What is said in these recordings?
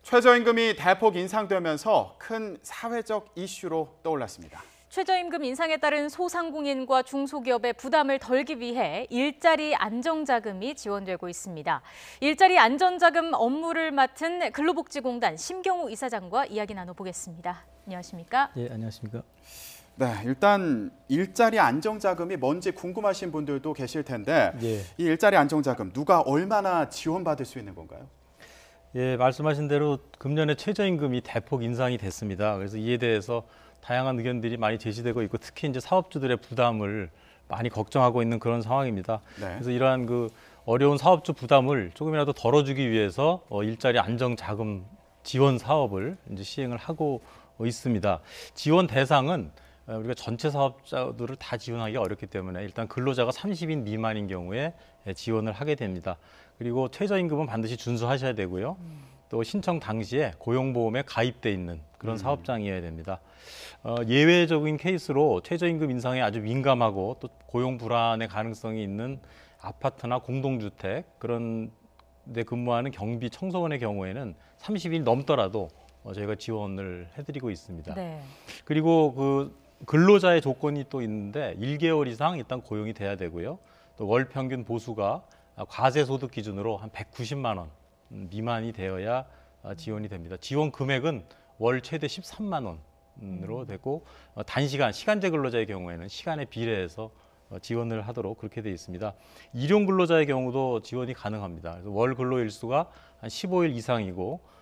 최저임금이 대폭 인상되면서 큰 사회적 이슈로 떠올랐습니다. 최저임금 인상에 따른 소상공인과 중소기업의 부담을 덜기 위해 일자리 안정자금이 지원되고 있습니다. 일자리 안전자금 업무를 맡은 근로복지공단 심경우 이사장과 이야기 나눠보겠습니다. 안녕하십니까? 예, 안녕하십니까? 네, 일단 일자리 안정자금이 뭔지 궁금하신 분들도 계실 텐데 예. 이 일자리 안정자금 누가 얼마나 지원받을 수 있는 건가요? 예, 말씀하신 대로 금년에 최저임금이 대폭 인상이 됐습니다. 그래서 이에 대해서 다양한 의견들이 많이 제시되고 있고 특히 이제 사업주들의 부담을 많이 걱정하고 있는 그런 상황입니다. 네. 그래서 이러한 그 어려운 사업주 부담을 조금이라도 덜어주기 위해서 일자리 안정자금 지원 사업을 이제 시행을 하고 있습니다. 지원 대상은 우리가 전체 사업자들을 다 지원하기가 어렵기 때문에 일단 근로자가 30인 미만인 경우에 지원을 하게 됩니다. 그리고 최저임금은 반드시 준수하셔야 되고요. 또 신청 당시에 고용보험에 가입돼 있는 그런 사업장이어야 됩니다. 예외적인 케이스로 최저임금 인상에 아주 민감하고 또 고용 불안의 가능성이 있는 아파트나 공동주택 그런 데 근무하는 경비 청소원의 경우에는 30일 넘더라도 저희가 지원을 해드리고 있습니다. 네. 그리고 그 근로자의 조건이 또 있는데 1개월 이상 일단 고용이 돼야 되고요. 또 월 평균 보수가 과세 소득 기준으로 한 190만 원 미만이 되어야 지원이 됩니다. 지원 금액은 월 최대 13만 원으로 되고 단시간 시간제 근로자의 경우에는 시간에 비례해서 지원을 하도록 그렇게 되어 있습니다. 일용 근로자의 경우도 지원이 가능합니다. 그래서 월 근로 일수가 한 15일 이상이고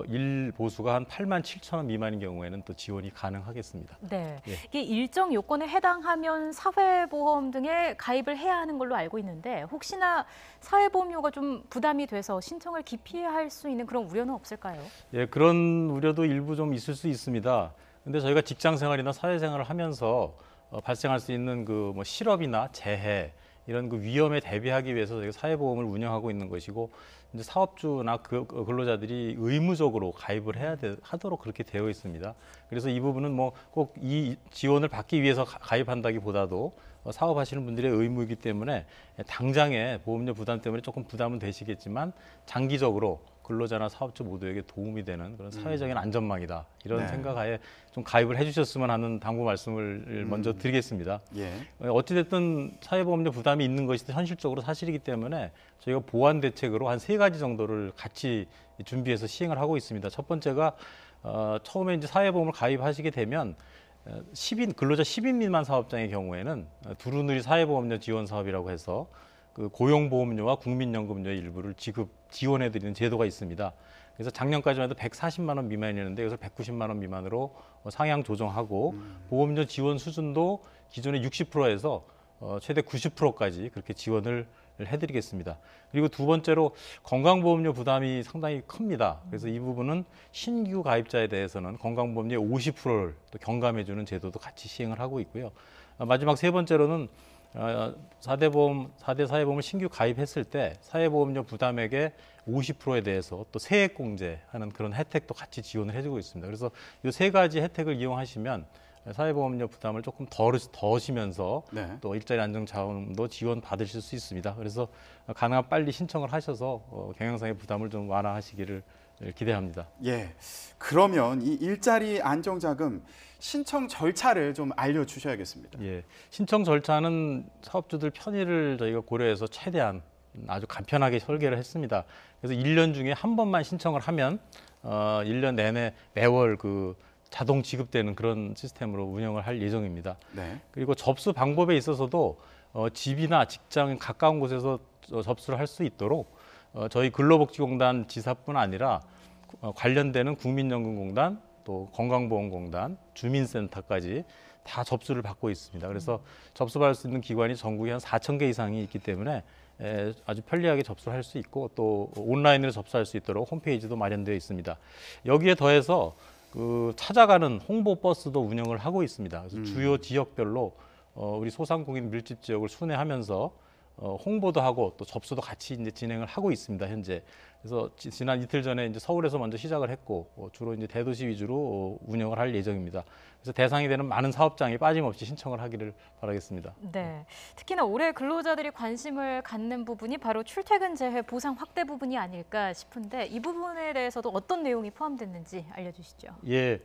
일 보수가 한 8만 7천 원 미만인 경우에는 또 지원이 가능하겠습니다. 네, 예. 이게 일정 요건에 해당하면 사회보험 등에 가입을 해야 하는 걸로 알고 있는데 혹시나 사회보험료가 좀 부담이 돼서 신청을 기피할 수 있는 그런 우려는 없을까요? 예, 그런 우려도 일부 좀 있을 수 있습니다. 근데 저희가 직장 생활이나 사회생활을 하면서 발생할 수 있는 그 뭐 실업이나 재해 이런 그 위험에 대비하기 위해서 저희가 사회보험을 운영하고 있는 것이고 이제 사업주나 그 근로자들이 의무적으로 가입을 하도록 그렇게 되어 있습니다. 그래서 이 부분은 뭐 꼭 이 지원을 받기 위해서 가입한다기보다도 사업하시는 분들의 의무이기 때문에 당장의 보험료 부담 때문에 조금 부담은 되시겠지만 장기적으로 근로자나 사업주 모두에게 도움이 되는 그런 사회적인 안전망이다. 이런 네. 생각하에 좀 가입을 해주셨으면 하는 당부 말씀을 먼저 드리겠습니다. 예. 어찌됐든 사회보험료 부담이 있는 것이 현실적으로 사실이기 때문에 저희가 보완 대책으로 한 3가지 정도를 같이 준비해서 시행을 하고 있습니다. 첫 번째가 처음에 이제 사회보험을 가입하시게 되면 10인 근로자 10인 미만 사업장의 경우에는 두루누리 사회보험료 지원 사업이라고 해서 그 고용보험료와 국민연금료의 일부를 지원해드리는 제도가 있습니다. 그래서 작년까지만 해도 140만 원 미만이었는데 여기서 190만 원 미만으로 상향 조정하고 보험료 지원 수준도 기존의 60%에서 최대 90%까지 그렇게 지원을 해드리겠습니다. 그리고 두 번째로 건강보험료 부담이 상당히 큽니다. 그래서 이 부분은 신규 가입자에 대해서는 건강보험료의 50%를 또 경감해주는 제도도 같이 시행을 하고 있고요. 마지막 세 번째로는 4대 사회보험을 신규 가입했을 때 사회보험료 부담액의 50%에 대해서 또 세액공제하는 그런 혜택도 같이 지원을 해주고 있습니다. 그래서 이 3가지 혜택을 이용하시면 사회보험료 부담을 조금 덜으시면서 네. 또 일자리 안정자금도 지원 받으실 수 있습니다. 그래서 가능한 빨리 신청을 하셔서 경영상의 부담을 좀 완화하시기를 기대합니다. 예. 그러면 이 일자리 안정자금 신청 절차를 좀 알려주셔야겠습니다. 예, 신청 절차는 사업주들 편의를 저희가 고려해서 최대한 아주 간편하게 설계를 했습니다. 그래서 1년 중에 한 번만 신청을 하면 1년 내내 매월 그 자동 지급되는 그런 시스템으로 운영을 할 예정입니다. 네. 그리고 접수 방법에 있어서도 집이나 직장 가까운 곳에서 접수를 할 수 있도록 저희 근로복지공단 지사뿐 아니라 관련되는 국민연금공단 또 건강보험공단, 주민센터까지 다 접수를 받고 있습니다. 그래서 접수받을 수 있는 기관이 전국에 한 4천 개 이상이 있기 때문에 아주 편리하게 접수를 할 수 있고 또 온라인으로 접수할 수 있도록 홈페이지도 마련되어 있습니다. 여기에 더해서 그 찾아가는 홍보 버스도 운영을 하고 있습니다. 그래서 주요 지역별로 우리 소상공인 밀집 지역을 순회하면서 홍보도 하고 또 접수도 같이 이제 진행을 하고 있습니다. 현재. 그래서 지난 이틀 전에 이제 서울에서 먼저 시작을 했고 주로 이제 대도시 위주로 운영을 할 예정입니다. 그래서 대상이 되는 많은 사업장이 빠짐없이 신청을 하기를 바라겠습니다. 네, 특히나 올해 근로자들이 관심을 갖는 부분이 바로 출퇴근 재해 보상 확대 부분이 아닐까 싶은데 이 부분에 대해서도 어떤 내용이 포함됐는지 알려주시죠. 예,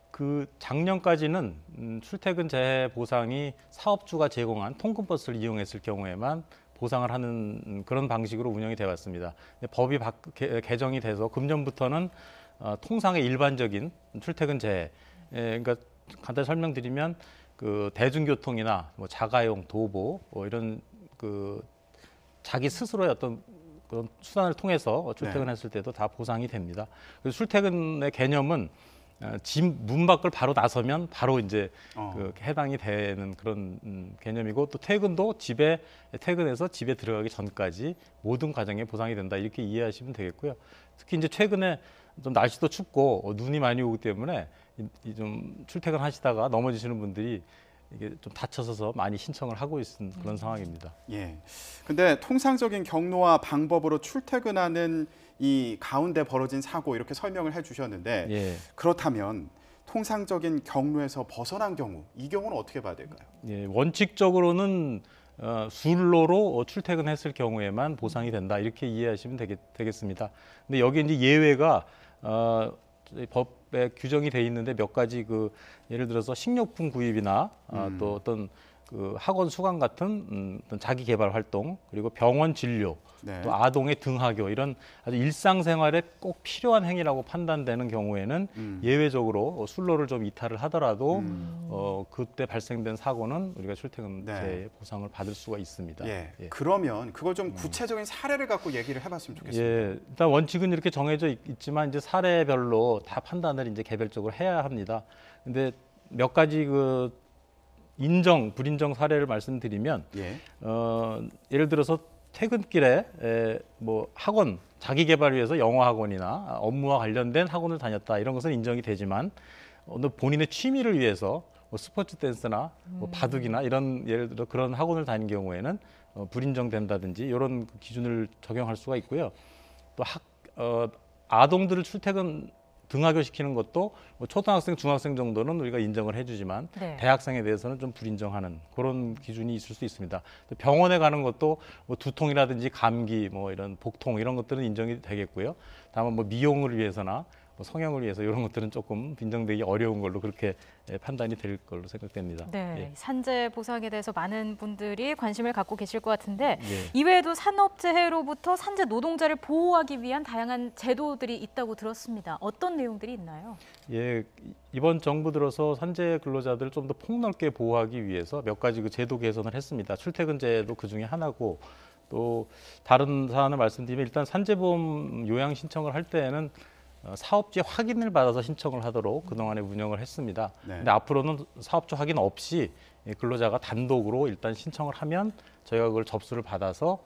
그 작년까지는 출퇴근 재해 보상이 사업주가 제공한 통근버스를 이용했을 경우에만 보상을 하는 그런 방식으로 운영이 되어 왔습니다. 법이 개정이 돼서 금년부터는 통상의 일반적인 출퇴근 재해, 그러니까 간단히 설명드리면 그 대중교통이나 뭐 자가용, 도보 이런 그 자기 스스로의 어떤 그런 수단을 통해서 출퇴근했을 때도 다 보상이 됩니다. 그래서 출퇴근의 개념은 집 문 밖을 바로 나서면 바로 이제 그 해당이 되는 그런 개념이고 또 퇴근도 퇴근해서 집에 들어가기 전까지 모든 과정에 보상이 된다 이렇게 이해하시면 되겠고요. 특히 이제 최근에 좀 날씨도 춥고 눈이 많이 오기 때문에 좀 출퇴근하시다가 넘어지시는 분들이 이게 좀 다쳐서 많이 신청을 하고 있는 그런 상황입니다. 예. 근데 통상적인 경로와 방법으로 출퇴근하는 이 가운데 벌어진 사고 이렇게 설명을 해주셨는데 예. 그렇다면 통상적인 경로에서 벗어난 경우 이 경우는 어떻게 봐야 될까요? 예, 원칙적으로는 순로로 출퇴근했을 경우에만 보상이 된다 이렇게 이해하시면 되겠습니다. 근데 여기 이제 예외가 저희 법에 규정이 돼 있는데 몇 가지 그 예를 들어서 식료품 구입이나 또 어떤 그 학원 수강 같은 어떤 자기 개발 활동 그리고 병원 진료 네. 또 아동의 등하교 이런 아주 일상생활에 꼭 필요한 행위라고 판단되는 경우에는 예외적으로 순로를 좀 이탈을 하더라도 그때 발생된 사고는 우리가 출퇴근 재해 보상을 받을 수가 있습니다. 예. 예. 그러면 그걸 좀 구체적인 사례를 갖고 얘기를 해봤으면 좋겠습니다. 예, 일단 원칙은 이렇게 정해져 있지만 이제 사례별로 다 판단을 이제 개별적으로 해야 합니다. 근데 몇 가지 그 불인정 사례를 말씀드리면 예. 예를 들어서 퇴근길에 뭐 학원 자기 개발을 위해서 영어 학원이나 업무와 관련된 학원을 다녔다 이런 것은 인정이 되지만 본인의 취미를 위해서 뭐 스포츠 댄스나 뭐 바둑이나 이런 예를 들어 그런 학원을 다닌 경우에는 불인정된다든지 이런 기준을 적용할 수가 있고요. 또 아동들을 출퇴근 등하교 시키는 것도 뭐 초등학생, 중학생 정도는 우리가 인정을 해주지만 네. 대학생에 대해서는 좀 불인정하는 그런 기준이 있을 수 있습니다. 또 병원에 가는 것도 뭐 두통이라든지 감기, 뭐 이런 복통 이런 것들은 인정이 되겠고요. 다만 뭐 미용을 위해서나 뭐 성형을 위해서 이런 것들은 조금 인정되기 어려운 걸로 그렇게 판단이 될 걸로 생각됩니다. 네, 예. 산재 보상에 대해서 많은 분들이 관심을 갖고 계실 것 같은데 예. 이외에도 산업재해로부터 산재 노동자를 보호하기 위한 다양한 제도들이 있다고 들었습니다. 어떤 내용들이 있나요? 예, 이번 정부 들어서 산재 근로자들을 좀 더 폭넓게 보호하기 위해서 몇 가지 그 제도 개선을 했습니다. 출퇴근제도 그 중에 하나고 또 다른 사안을 말씀드리면 일단 산재보험 요양 신청을 할 때에는 사업주의 확인을 받아서 신청을 하도록 그동안에 운영을 했습니다. 네. 근데 앞으로는 사업주 확인 없이 근로자가 단독으로 일단 신청을 하면 저희가 그걸 접수를 받아서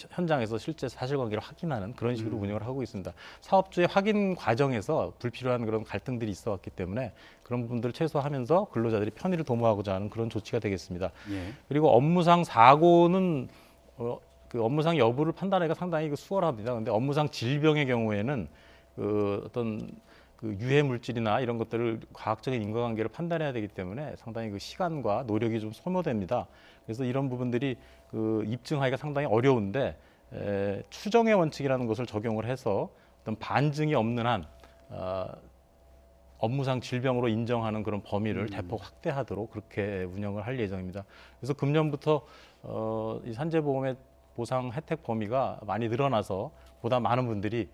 현장에서 실제 사실관계를 확인하는 그런 식으로 운영을 하고 있습니다. 사업주의 확인 과정에서 불필요한 그런 갈등들이 있어왔기 때문에 그런 부분들을 최소화하면서 근로자들이 편의를 도모하고자 하는 그런 조치가 되겠습니다. 예. 그리고 업무상 사고는 그 업무상 여부를 판단하기가 상당히 수월합니다. 근데 업무상 질병의 경우에는 어떤 그 유해 물질이나 이런 것들을 과학적인 인과관계를 판단해야 되기 때문에 상당히 그 시간과 노력이 좀 소모됩니다. 그래서 이런 부분들이 그 입증하기가 상당히 어려운데 추정의 원칙이라는 것을 적용을 해서 어떤 반증이 없는 한 업무상 질병으로 인정하는 그런 범위를 대폭 확대하도록 그렇게 운영을 할 예정입니다. 그래서 금년부터 이 산재보험의 보상 혜택 범위가 많이 늘어나서 보다 많은 분들이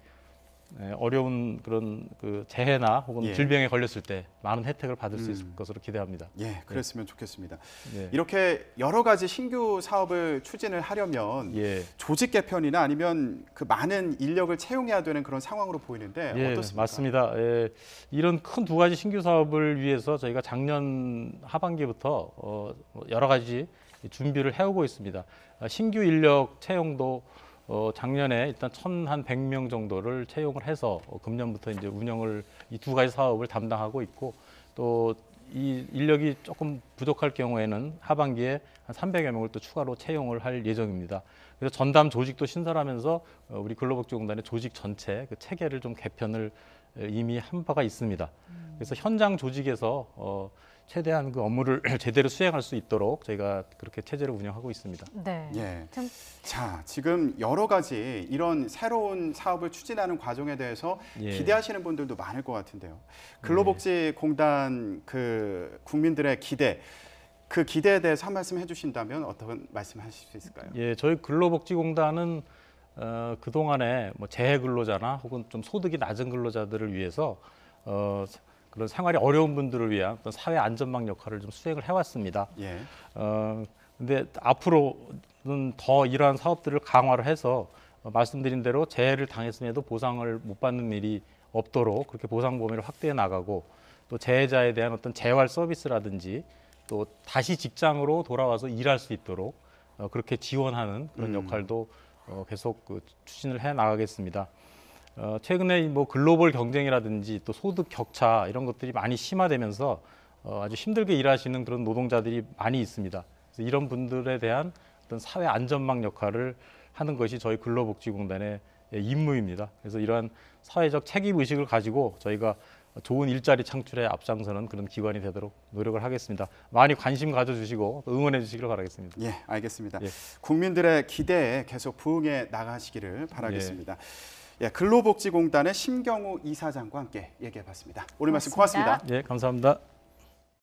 어려운 그런 그 재해나 혹은 예. 질병에 걸렸을 때 많은 혜택을 받을 수 있을 것으로 기대합니다. 예, 그랬으면 좋겠습니다. 예. 이렇게 여러 가지 신규 사업을 추진을 하려면 예. 조직 개편이나 아니면 그 많은 인력을 채용해야 되는 그런 상황으로 보이는데 예, 어떻습니까? 맞습니다. 예, 이런 큰 두 가지 신규 사업을 위해서 저희가 작년 하반기부터 여러 가지 준비를 해오고 있습니다. 신규 인력 채용도 작년에 일단 1,100명 정도를 채용을 해서 금년부터 이제 운영을 이 두 가지 사업을 담당하고 있고 또 이 인력이 조금 부족할 경우에는 하반기에 한 300여 명을 또 추가로 채용을 할 예정입니다. 그래서 전담 조직도 신설하면서 우리 근로복지공단의 조직 전체 그 체계를 좀 개편을 이미 한 바가 있습니다. 그래서 현장 조직에서 최대한 그 업무를 제대로 수행할 수 있도록 저희가 그렇게 체제를 운영하고 있습니다. 네. 예. 참 자, 지금 여러 가지 이런 새로운 사업을 추진하는 과정에 대해서 예. 기대하시는 분들도 많을 것 같은데요. 근로복지공단 그 국민들의 기대, 그 기대에 대해서 한 말씀 해주신다면 어떤 말씀하실 수 있을까요? 예, 저희 근로복지공단은 그동안에 뭐 재해 근로자나 혹은 좀 소득이 낮은 근로자들을 위해서 그런 생활이 어려운 분들을 위한 어떤 사회 안전망 역할을 좀 수행을 해왔습니다. 예. 근데 앞으로는 더 이러한 사업들을 강화를 해서 말씀드린 대로 재해를 당했음에도 보상을 못 받는 일이 없도록 그렇게 보상 범위를 확대해 나가고 또 재해자에 대한 어떤 재활 서비스라든지 또 다시 직장으로 돌아와서 일할 수 있도록 그렇게 지원하는 그런 역할도 계속 추진을 해 나가겠습니다. 최근에 뭐 글로벌 경쟁이라든지 또 소득 격차 이런 것들이 많이 심화되면서 아주 힘들게 일하시는 그런 노동자들이 많이 있습니다. 그래서 이런 분들에 대한 어떤 사회 안전망 역할을 하는 것이 저희 근로복지공단의 임무입니다. 그래서 이러한 사회적 책임 의식을 가지고 저희가 좋은 일자리 창출에 앞장서는 그런 기관이 되도록 노력을 하겠습니다. 많이 관심 가져주시고 응원해 주시기를 바라겠습니다. 예, 알겠습니다. 예. 국민들의 기대에 계속 부응해 나가시기를 바라겠습니다. 예, 근로복지공단의 심경우 이사장과 함께 얘기해봤습니다. 오늘 말씀 고맙습니다. 예, 감사합니다.